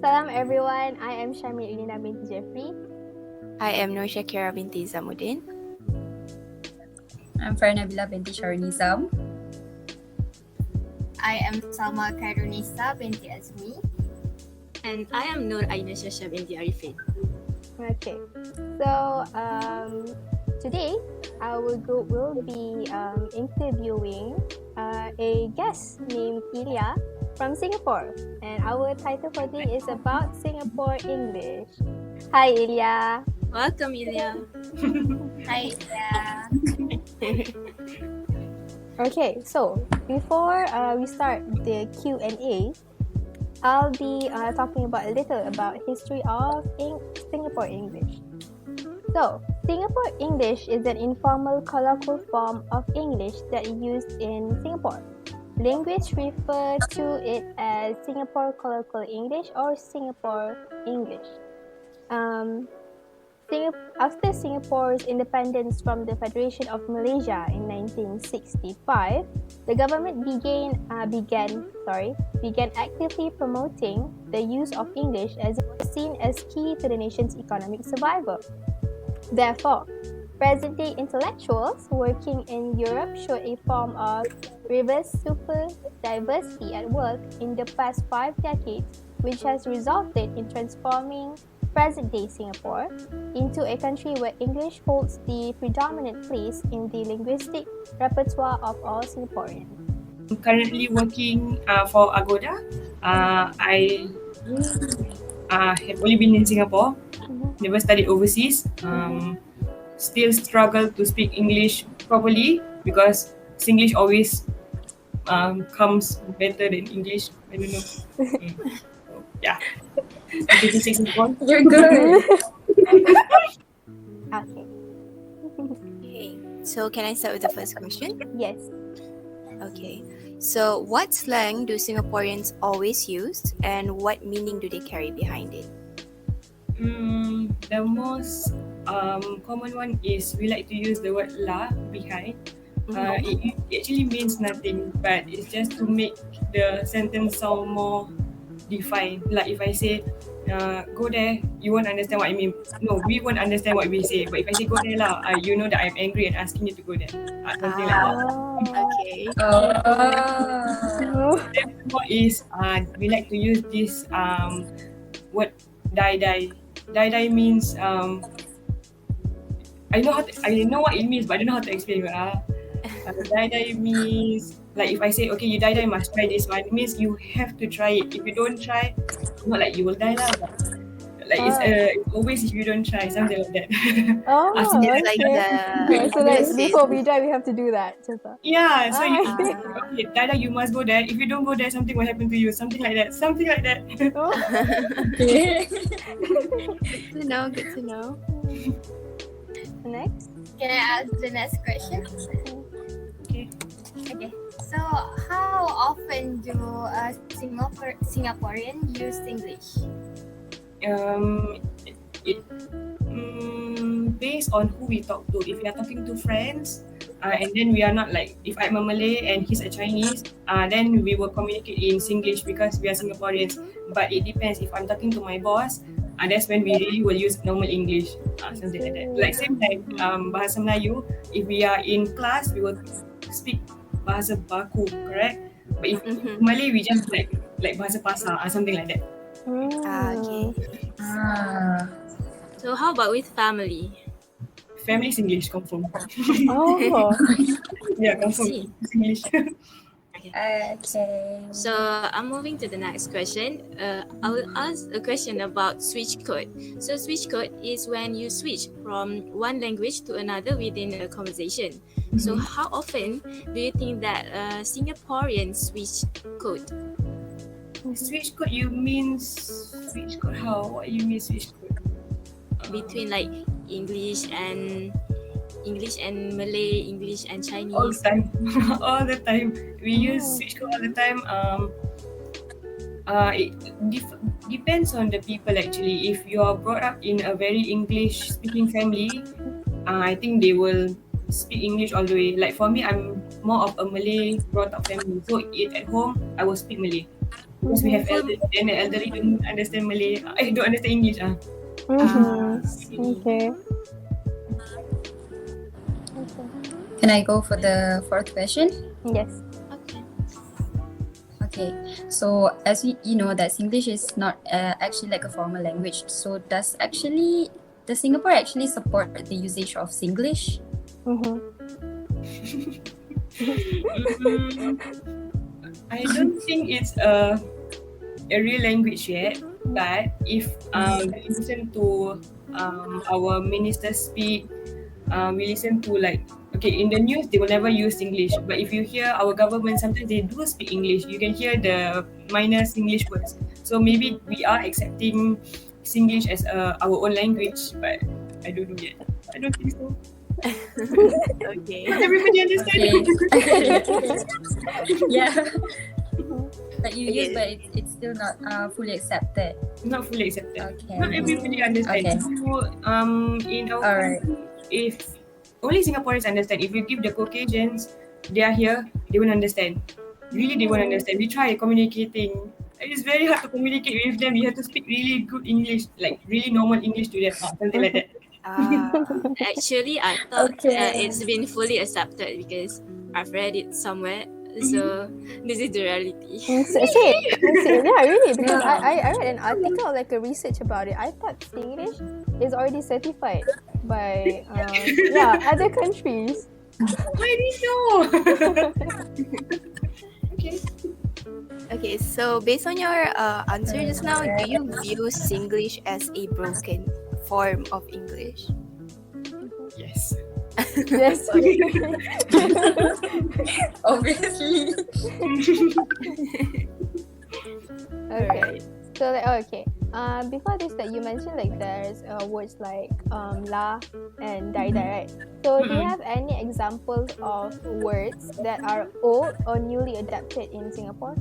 Salam everyone, I am Shameen Irdina binti Jeffrey. I am Nur Syaqirah binti Zamuddin. I'm Farah Nabila binti Nazim. I am Salma Khairunnisa binti Azmi. And I am Aina Syasya binti Arifin. Okay, so today I will be interviewing a guest named Ellia from Singapore, and our title for today is about Singapore English. Hi Ellia. Welcome, Ellia. Hi, Ellia. Okay, so before we start the Q&A, I'll be talking about a little about history of Singapore English. So, Singapore English is an informal colloquial form of English that is used in Singapore. Linguists refer to it as Singapore Colloquial English or Singapore English. After Singapore's independence from the Federation of Malaysia in 1965, the government began actively promoting the use of English as it was seen as key to the nation's economic survival. Therefore, present-day intellectuals working in Europe showed a form of reverse super diversity at work in the past 5 decades, which has resulted in transforming present-day Singapore into a country where English holds the predominant place in the linguistic repertoire of all Singaporeans. I'm currently working for Agoda. I have only been in Singapore, never studied overseas. Still struggle to speak English properly because Singlish always comes better than English. I don't know. Yeah. You're good. Okay. Okay, so can I start with the first question? Yes. Okay, so what slang do Singaporeans always use and what meaning do they carry behind it? The most common one is we like to use the word lah behind. It actually means nothing, but it's just to make the sentence sound more defined. Like if I say, go there, you won't understand what I mean. No, we won't understand what we say. But if I say go there lah, you know that I'm angry and asking you to go there. Something like that. Okay. Then what is we like to use this word die. Die means I know what it means, but I don't know how to explain. Die means like if I say okay, you die must try this one. It means you have to try it. If you don't try, not like you will die lah. Like it's always if you don't try, something like that. Okay. Like So like before we die, we have to do that. Yeah, so you say, okay, die, you must go there. If you don't go there, something will happen to you. Something like that. Good to know. Next. Can I ask the next question? Okay. So, how often do Singaporeans use English? It based on who we talk to. If we are talking to friends, and then we are not like, if I'm a Malay and he's a Chinese, then we will communicate in Singlish because we are Singaporeans. But it depends. If I'm talking to my boss, that's when we really will use normal English, something like that. Like same like bahasa Melayu, if we are in class, we will speak bahasa baku, correct? But if Malay, we just like bahasa pasar, something like that. Okay. So how about with family? Family Singlish confirm. Oh. Yeah, confirm Singlish. Okay. So I'm moving to the next question. I will ask a question about switch code. So switch code is when you switch from one language to another within a conversation. So how often do you think that Singaporeans switch code? Switch code, you mean switch code how? What you mean switch code? Between like English and Malay, English and Chinese. All the time. All the time. We use switch code all the time. It depends on the people actually. If you are brought up in a very English speaking family, I think they will speak English all the way. Like for me, I'm more of a Malay brought up family. So at home, I will speak Malay. Because we have elderly, and the elderly don't understand Malay. Don't understand English. Okay. Can I go for the fourth question? Yes. Okay. Okay, so as you know that Singlish is not actually like a formal language. So does Singapore actually support the usage of Singlish? I don't think it's a real language yet. But if we listen to our ministers speak, we listen to in the news they will never use English. But if you hear our government, sometimes they do speak English. You can hear the minor Singlish words. So maybe we are accepting Singlish as our own language, but I don't know yet. I don't think so. Okay. Everybody understand? Yeah. That you use, but it's still not fully accepted. Not fully accepted. Okay. Not everybody understands. Okay. So, in our Alright. country, if only Singaporeans understand. If you give the Caucasians, they are here, they won't understand. Really, they won't understand. We try communicating. It's very hard to communicate with them. You have to speak really good English, like really normal English to them, something like that. Actually, I thought Okay. it's been fully accepted because I've read it somewhere. So this is the reality. Yeah, really, because I read an article, like a research about it. I thought Singlish is already certified by other countries. Why do you know? Okay. Okay, so based on your answer just now, do you view Singlish as a broken form of English? Yes. Yes. Obviously. Okay. So before this, that you mentioned there's words like la and die, right? So do you have any examples of words that are old or newly adapted in Singapore?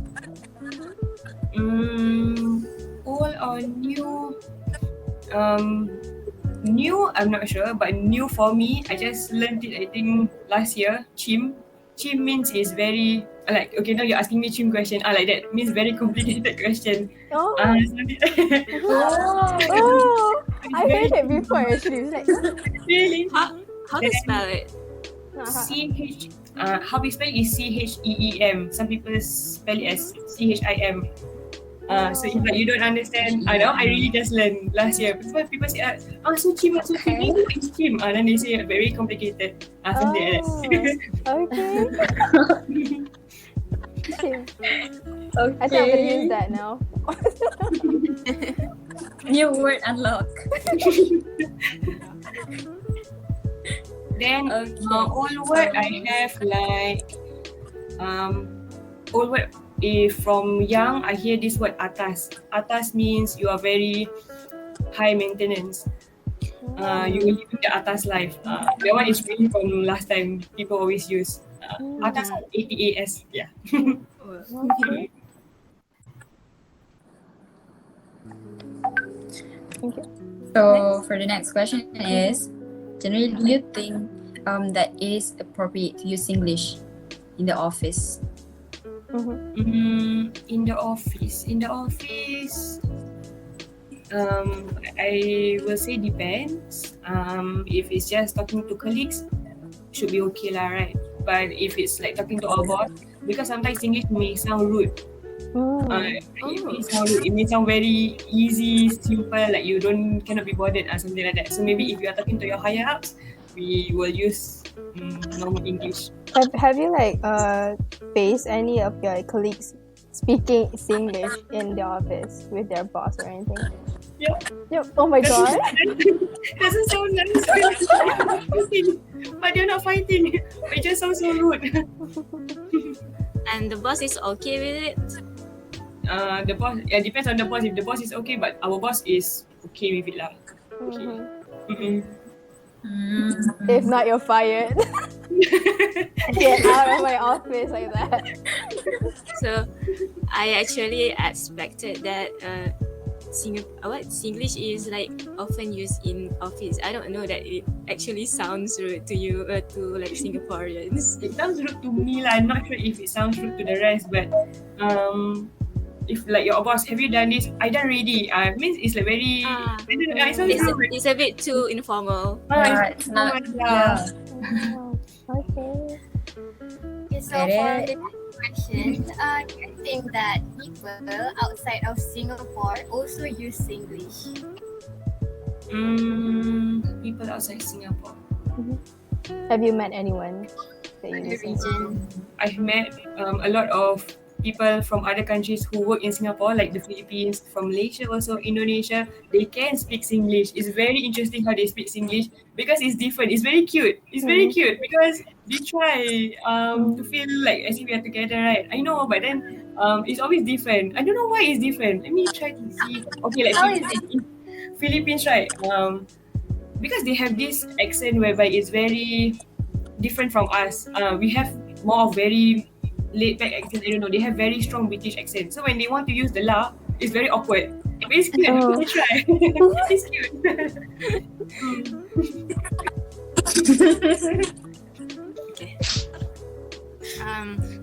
Old or new? New, I'm not sure, but new for me, I just learned it, I think, last year. Chim. Chim means is very, okay, now you're asking me chim question. Like that means very complicated question. Oh, I I heard it before actually. It's like, really? How to spell it? CH, how we spell it is CHEEM. Some people spell it as CHIM. So if you don't understand, I really just learned last year. Before people say, so chim, so chim, it's chim. Then they say very complicated. Something like that. Okay. Okay. I think I'm gonna use that now. New word unlock. Then old word I have old word. If from young I hear this word atas. Atas means you are very high maintenance. You will live the atas life. That one is really from last time. People always use atas ATAS. Yeah. Okay. Thank you. So for the next question is, generally do you think that it is appropriate to use Singlish in the office? In the office, I will say depends. If it's just talking to colleagues, should be okay lah, right? But if it's like talking to our boss, because sometimes English may sound rude. It may sound very easy, simple, like you cannot be bothered or something like that. So maybe if you are talking to your higher ups, we will use normal English. Have you faced any of your colleagues speaking Singlish in the office with their boss or anything? Yep. Oh my god. Doesn't sound nice. But they're not fighting. It just sounds so rude. And the boss is okay with it? The boss, depends on the boss. If the boss is okay, but our boss is okay with it lah. Okay. If not, you're fired. Get out of my office like that. So I actually expected that Singlish is often used in office. I don't know that it actually sounds rude to you to Singaporeans. It sounds rude to me lah. I'm not sure if it sounds rude to the rest, but if like your boss, have you done this? I done already. Means it's like very. I don't know. It's a bit too informal. It's not. Yeah. Okay. Okay, so for the next question, do you think that people outside of Singapore also use Singlish? People outside Singapore. Have you met anyone that you The use English? region. I've met a lot of people from other countries who work in Singapore, like the Philippines, from Malaysia, also Indonesia. They can speak Singlish. It's very interesting how they speak Singlish because it's different. It's very cute. It's very cute because they try to feel like as if we are together, right? I know, but then it's always different. I don't know why it's different. Let me try to see. Okay, like How is it? Philippines, right? Because they have this accent whereby it's very different from us. We have more of very laid back accent. I don't know. They have very strong British accent. So when they want to use the la, it's very awkward. But it's cute. They try. It's cute.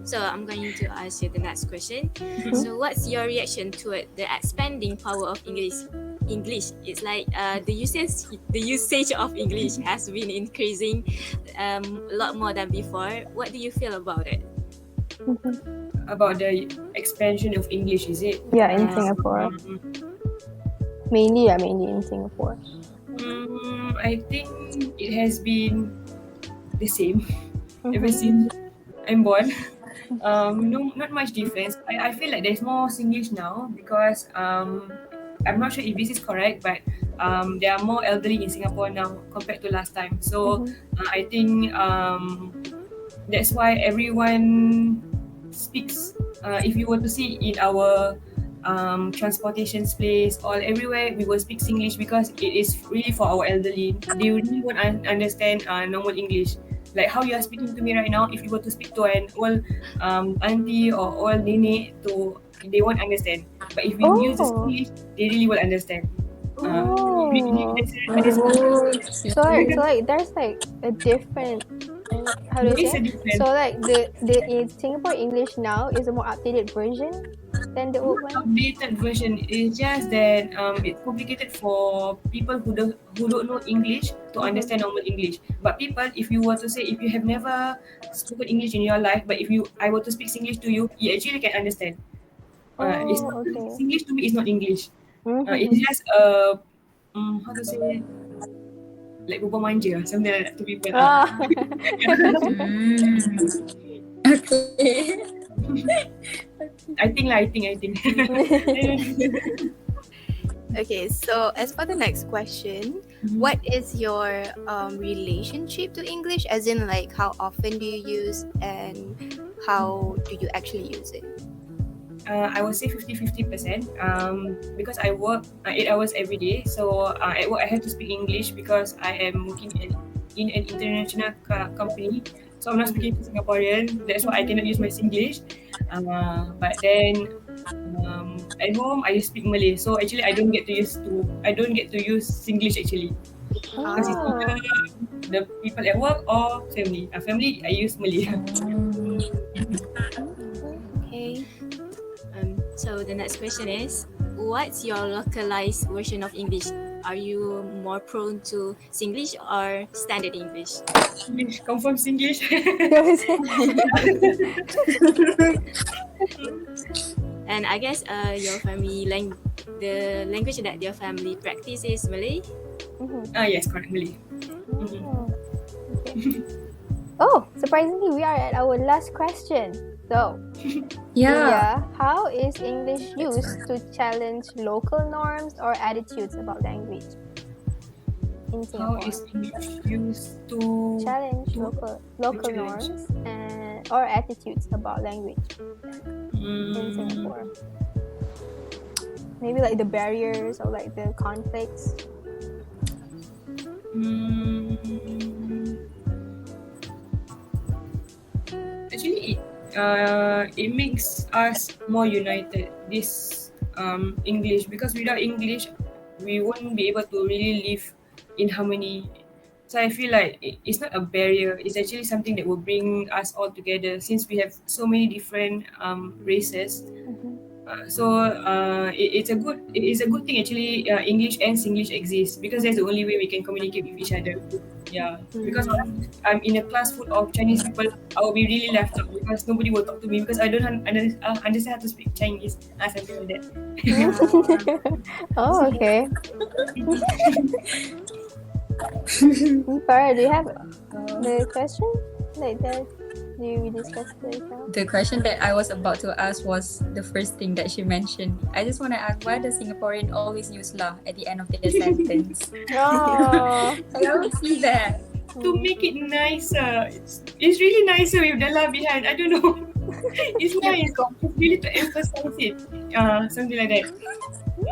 So I'm going to ask you the next question. So what's your reaction toward the expanding power of English? It's like the usage of English has been increasing a lot more than before. What do you feel about it? About the expansion of English, is it? Yeah, in Singapore. Mainly in Singapore. I think it has been the same ever since I'm born. No, not much difference. I feel like there's more Singlish now because I'm not sure if this is correct, but there are more elderly in Singapore now compared to last time. So I think that's why everyone speaks. If you were to see in our transportation place or everywhere, we will speak Singlish because it is really for our elderly. They really won't understand normal English. Like how you are speaking to me right now, if you were to speak to an old auntie or old nenek, they won't understand. But if we use the Singlish, they really will understand. So like there's like a different, how do you say? So like the in Singapore English now is a more updated version than the old one. Updated version is just that it's complicated for people who don't know English to understand normal English. But people, if you were to say, if you have never spoken English in your life, but if I were to speak Singlish to you, you actually can understand. It's not, Singlish to me is not English. It's just how to say, like berbual manja, something like that to people. Okay. I think. Okay, so as for the next question, what is your relationship to English? As in, like, how often do you use and how do you actually use it? I would say 50-50% because I work 8 hours every day. So at work I have to speak English because I am working in an international company. So I'm not speaking to Singaporean. That's why I cannot use my Singlish. But then at home I speak Malay. So actually I don't get to use Singlish actually. Because it's either the people at work or family. Family I use Malay. Okay. So the next question is, what's your localized version of English? Are you more prone to Singlish or standard English? Singlish, confirm Singlish. And I guess your family the language that your family practice is Malay? Yes, correct, Malay. Oh, surprisingly, we are at our last question. So, Yeah. how is English used to challenge local norms or attitudes about language in How Singapore? is English used to Challenge local challenge? norms or attitudes about language in Singapore? Maybe like the barriers or like the conflicts. Actually, it makes us more united. This English, because without English, we won't be able to really live in harmony. So I feel like it's not a barrier. It's actually something that will bring us all together. Since we have so many different races, It's a good thing actually. English and Singlish exist because that's the only way we can communicate with each other. Yeah, because I'm in a class full of Chinese people, I will be really left out because nobody will talk to me because I don't understand how to speak Chinese. Something like that. Oh, okay. Farah, do you have the question like that? Do we discuss this now? The question that I was about to ask was the first thing that she mentioned. I just want to ask, why does Singaporean always use lah at the end of their sentence? Oh, I don't see that. To make it nicer, it's really nicer with the la behind. I don't know. It's nice. It's really to emphasize it. Something like that.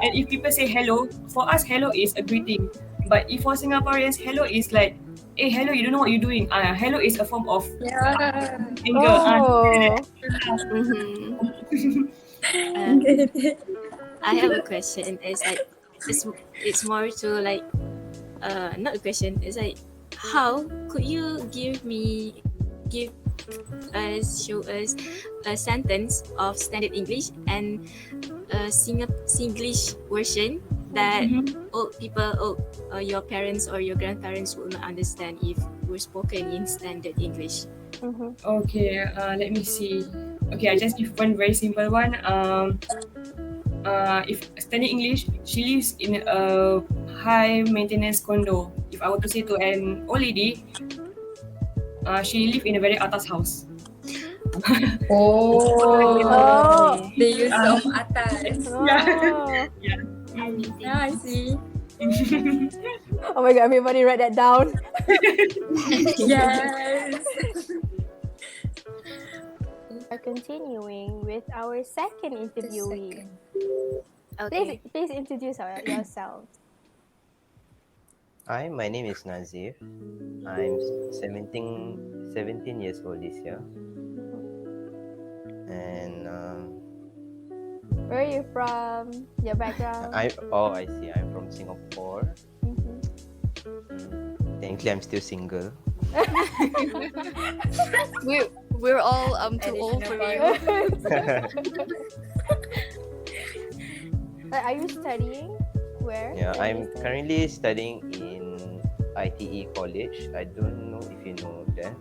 And if people say hello, for us hello is a greeting. But if for Singaporeans, hello is like, hey, hello, you don't know what you're doing. Hello is a form of anger. oh. I have a question. It's like it's more to like not a question. It's like how could you show us a sentence of standard English and a Singlish version that old people, your parents or your grandparents will not understand if we're spoken in standard English. Okay, let me see. Okay, I just give one very simple one. If standard English, she lives in a high maintenance condo. If I were to say to an old lady, she live in a very atas house. Oh. They use of atas. Oh. Yeah, I see. Oh my god, everybody write that down. Yes. We're continuing with our second interviewee. Okay. Please introduce yourselves. Hi, my name is Nazim. I'm 17 years old this year. And Where are you from? Your background? I see. I'm from Singapore. Technically, I'm still single. We're all too old for you. Are you studying? Where? Yeah, I'm currently studying in ITE College. I don't know if you know that.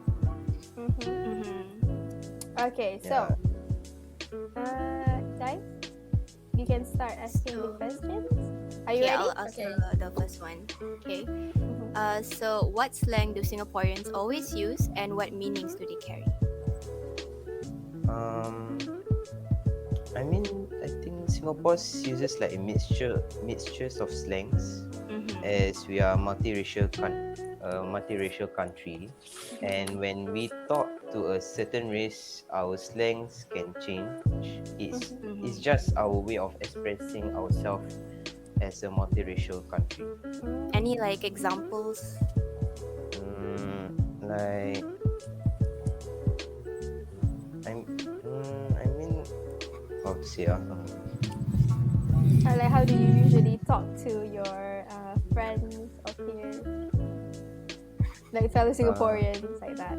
Okay, so guys, you can start asking the questions. Are you Okay, ready? I'll ask the first one. Okay. So what slang do Singaporeans always use and what meanings do they carry? I think Singapore uses like a mixtures of slangs, as we are multiracial country, and when we talk to a certain race, our slangs can change. It's just our way of expressing ourselves as a multiracial country. Any like examples? Like how to say Like, how do you usually talk to your friends or peers? Like fellow Singaporeans, like that.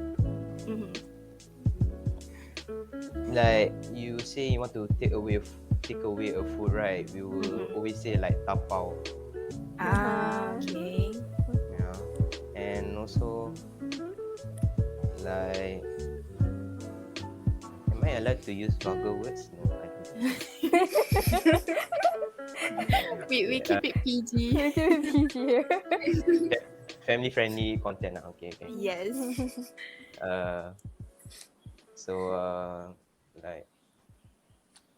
like you say you want to take away a food, right? We will always say like tapao. Okay. Yeah. And also like, am I allowed to use vulgar words? No, I don't. We keep it PG. Family friendly content. Okay. Yes. Like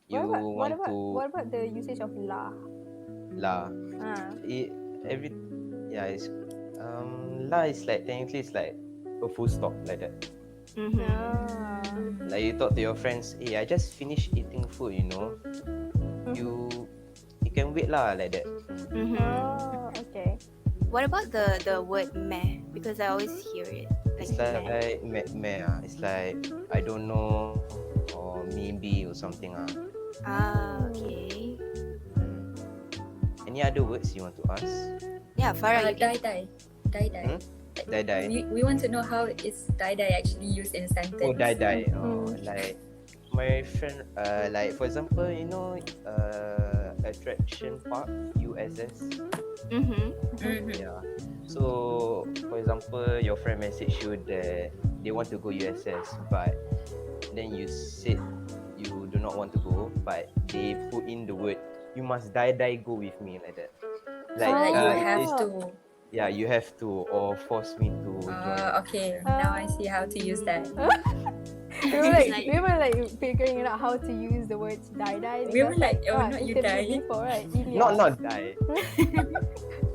What about the usage of la? It's la is like technically it's like a full stop like that. Like you talk to your friends, hey, I just finished eating food, you know. You can wait lah like that. Oh, okay. What about the word meh? Because I always hear it. It's like meh. It's like I don't know or maybe or something. Okay. Any other words you want to ask? Yeah, Farah. Die. Die. We want to know how is die actually used in a sentence. Oh, die. Like my friend, like for example, you know, attraction park USS. Yeah. So for example, your friend message you that they want to go USS, but then you said you do not want to go, but they put in the word you must die go with me like that. So like you have it's, to. yeah, you have to or force me to join. Okay. Now I see how to use that. We were like figuring out how to use the words die. We were like, oh, not you die. Before, right? Not die.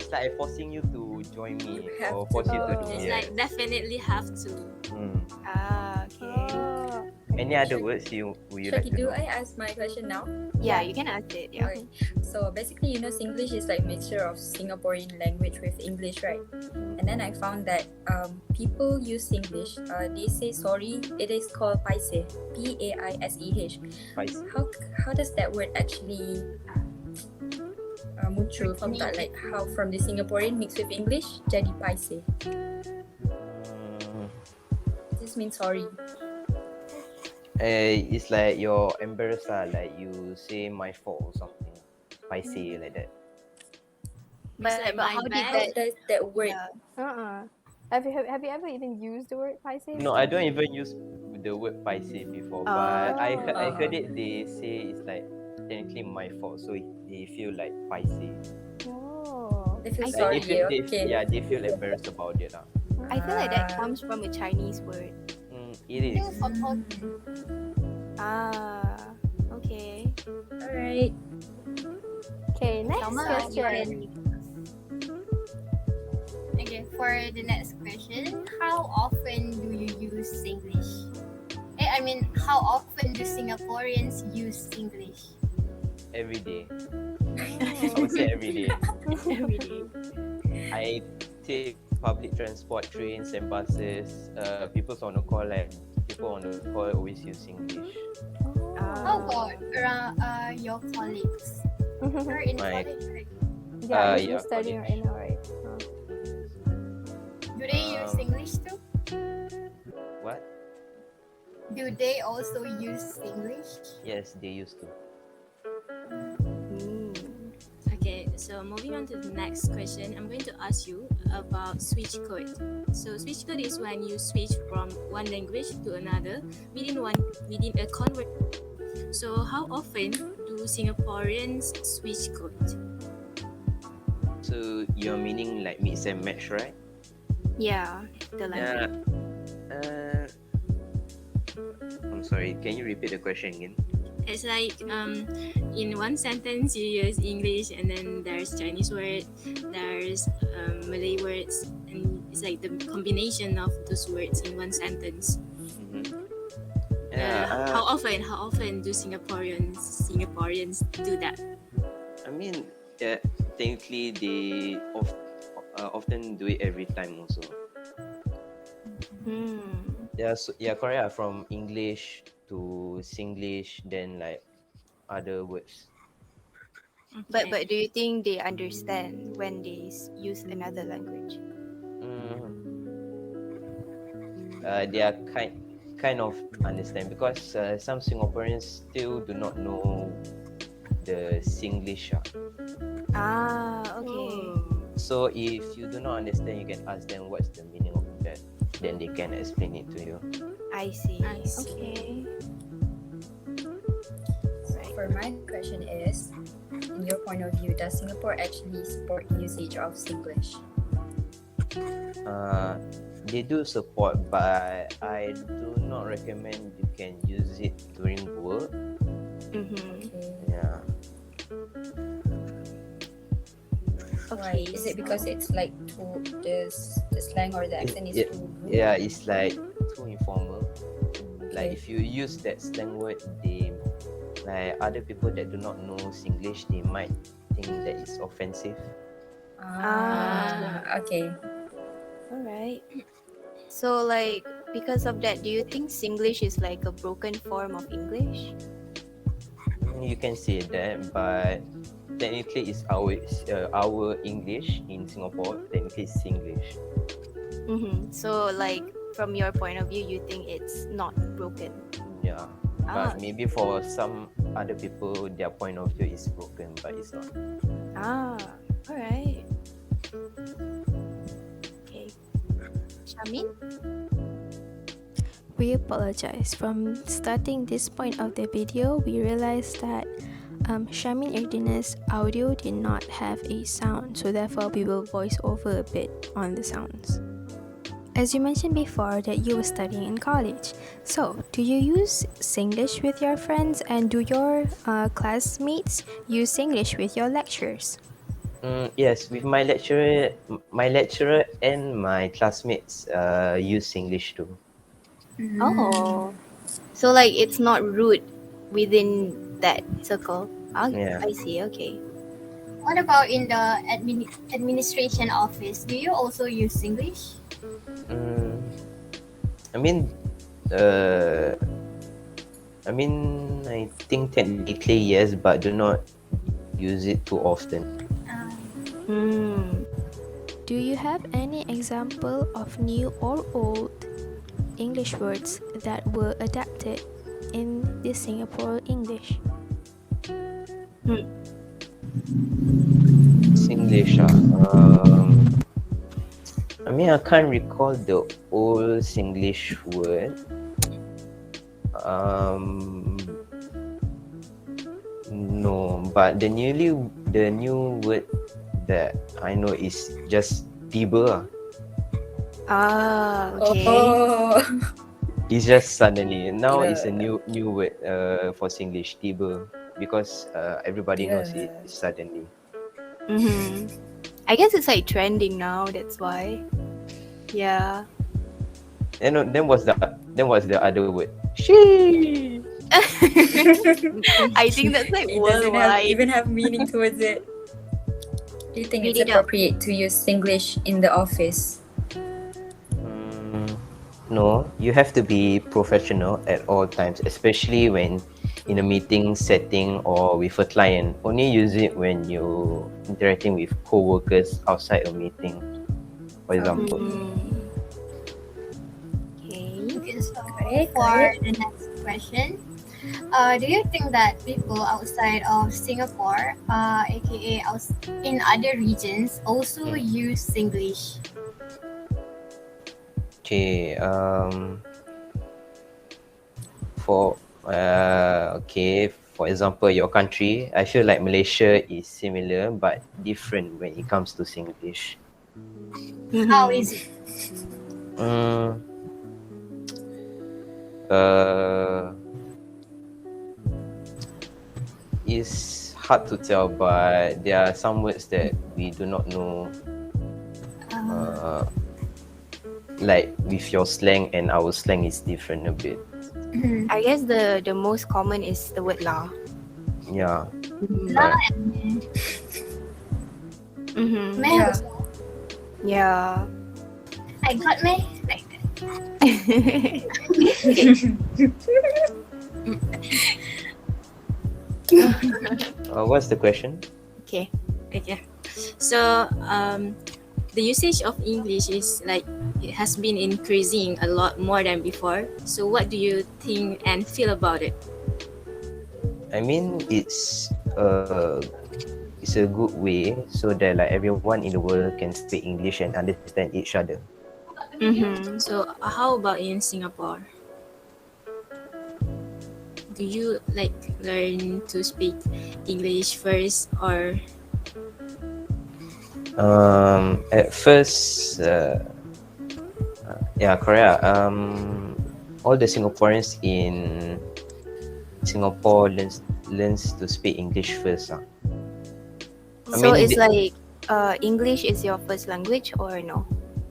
It's like forcing you to join me or force you to do It's it. like definitely have to. Okay. Any other words you would like to Do know? I ask my question now? Yeah, you can ask it. Yeah. Okay. So basically, you know, Singlish is like mixture of Singaporean language with English, right? And then I found that people use Singlish. They say sorry. It is called paise. Paiseh. Paise. How does that word actually muncul from that? Like how from the Singaporean mixed with English jadi paise. This means sorry. It's like you're embarrassed, like you say my fault or something. Paise like that. But how did How does that word? Have you ever even used the word paise? No, I don't even use the word paise before, but I heard it. They say it's like technically my fault, so they feel like paise. Oh. They feel Like sorry. they feel embarrassed about it. I feel like that comes from a Chinese word. It is. Okay. Alright. Okay, next Salma, question. Okay, for the next question, how often do you use Singlish? I mean, how often do Singaporeans use Singlish? Every day. I would say every day. Every day. I take public transport, trains and buses. People on the call always use English. How about around your colleagues? You're in My- college, right? Yeah, yeah, you're studying right now, right? Do they use English too? What? Do they also use English? Yes, they used to. Okay, so moving on to the next question, I'm going to ask you about switch code. So switch code is when you switch from one language to another within a conversation. So how often do Singaporeans switch code? So you're meaning like mix and match, right? Yeah, the language. I'm sorry. Can you repeat the question again? It's like in one sentence you use English and then there's Chinese word, there's Malay words, and it's like the combination of those words in one sentence. How often do Singaporeans do that? I mean, technically they often do it every time also. Yeah, correct. From English to Singlish, then like other words. But do you think they understand when they use another language? They are kind of understand because some Singaporeans still do not know the Singlish. Okay. So if you do not understand, you can ask them what's the meaning of that. Then they can explain it to you. I see. Okay. For my question is, in your point of view, does Singapore actually support the usage of Singlish? They do support, but I do not recommend you can use it during work. Okay. Yeah. Why? Is it because it's like the slang or the accent is too rude? Yeah, it's like too informal. Like if you use that slang word, like other people that do not know Singlish, they might think that it's offensive. Okay. Alright. So like because of that, do you think Singlish is like a broken form of English? You can say that, but technically it's our English in Singapore. Technically it's Singlish. So like from your point of view, you think it's not broken? Yeah. But maybe for some other people, their point of view is broken, but it's not. All right. Okay. Shameen? We apologize. From starting this point of the video, we realized that Shameen Irdina's audio did not have a sound, so therefore we will voice over a bit on the sounds. As you mentioned before that you were studying in college, so do you use Singlish with your friends, and do your classmates use Singlish with your lecturers? Yes, with my lecturer and my classmates use English too. Oh. So like it's not rude within that circle. Yeah. I see, okay. What about in the administration office? Do you also use English? I mean, I think technically yes, but do not use it too often. Do you have any example of new or old English words that were adapted in the Singapore English? Singlish. I can't recall the old Singlish word. No, but the new word that I know is just tiba. Okay. Oh. It's just suddenly. Now it's a new word for Singlish, tiba, because everybody knows it suddenly. I guess it's like trending now, that's why. Yeah. And then what's the other word? She. I think that's like It doesn't even worldwide. have meaning towards it. Do you think Read it's it out. appropriate to use Singlish in the office? No, you have to be professional at all times, especially when in a meeting setting or with a client. Only use it when you're interacting with co-workers outside a meeting, for example. Okay, so Correct, for correct. the next question, do you think that people outside of Singapore, aka in other regions, also use Singlish? Okay. For for example, your country, I feel like Malaysia is similar but different when it comes to Singlish. How is it? It's hard to tell, but there are some words that we do not know. Like with your slang and our slang is different a bit. I guess the most common is the word lah. Yeah. Lah But and Mm-hmm. meh Yeah. also. Yeah. I got meh like that. what's the question? Okay. Okay. So the usage of English is like it has been increasing a lot more than before. So what do you think and feel about it? I mean, it's a good way so that like everyone in the world can speak English and understand each other. So how about in Singapore? Do you like learn to speak English first or? At first, yeah, correct. All the Singaporeans in Singapore learns to speak English first. I So mean, it's like English is your first language or no?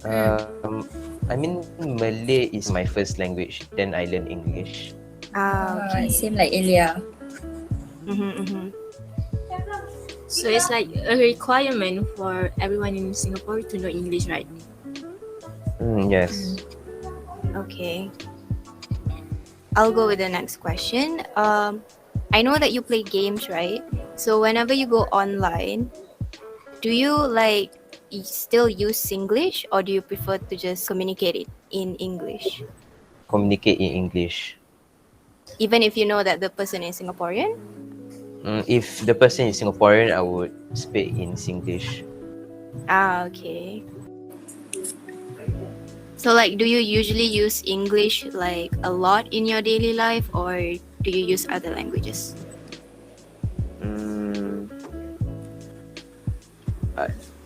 I mean, Malay is my first language. Then I learn English. Okay. Same like Ellia. So it's like a requirement for everyone in Singapore to know English, right? Yes. Okay. I'll go with the next question. I know that you play games, right? So whenever you go online, do you like still use Singlish or do you prefer to just communicate it in English? Communicate in English. even if you know that the person is Singaporean? If the person is Singaporean, I would speak in Singlish. Ah, okay. So like, do you usually use English like a lot in your daily life, or do you use other languages?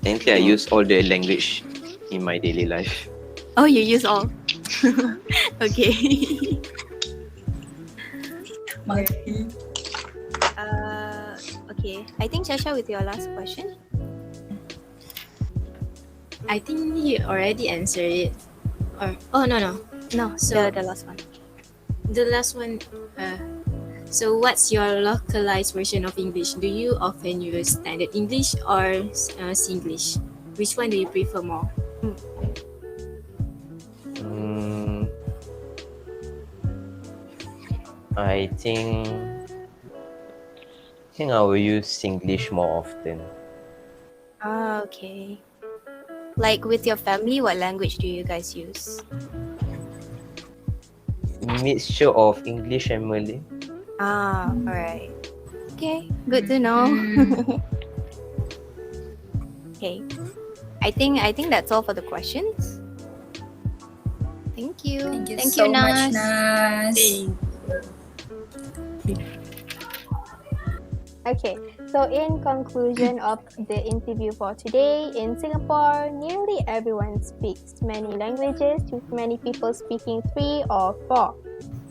Technically, I use all the language in my daily life. Oh, you use all. Okay. Okay. I think Shasha with your last question. I think you already answered it. Or no. So The last one. the last one. So what's your localized version of English? Do you often use standard English or Singlish? Which one do you prefer more? I think I will use Singlish more often. Ah, okay. Like with your family, what language do you guys use? Mixture of English and Malay. Ah, alright. Okay, good to know. Okay. I think that's all for the questions. Thank you. Thank you so much, Nas. Nas. Okay, so in conclusion of the interview for today, in Singapore, nearly everyone speaks many languages, with many people speaking 3 or 4.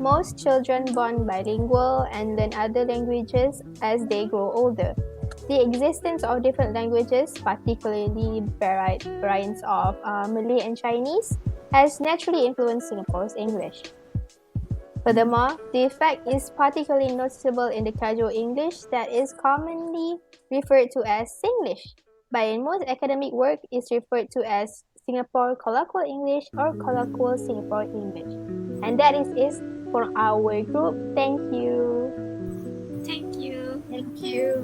Most children born bilingual and learn other languages as they grow older. The existence of different languages, particularly variants of Malay and Chinese, has naturally influenced Singapore's English. Furthermore, the effect is particularly noticeable in the casual English that is commonly referred to as Singlish, but in most academic work is referred to as Singapore Colloquial English or Colloquial Singapore English. And that is it for our group. Thank you. Thank you. Thank you.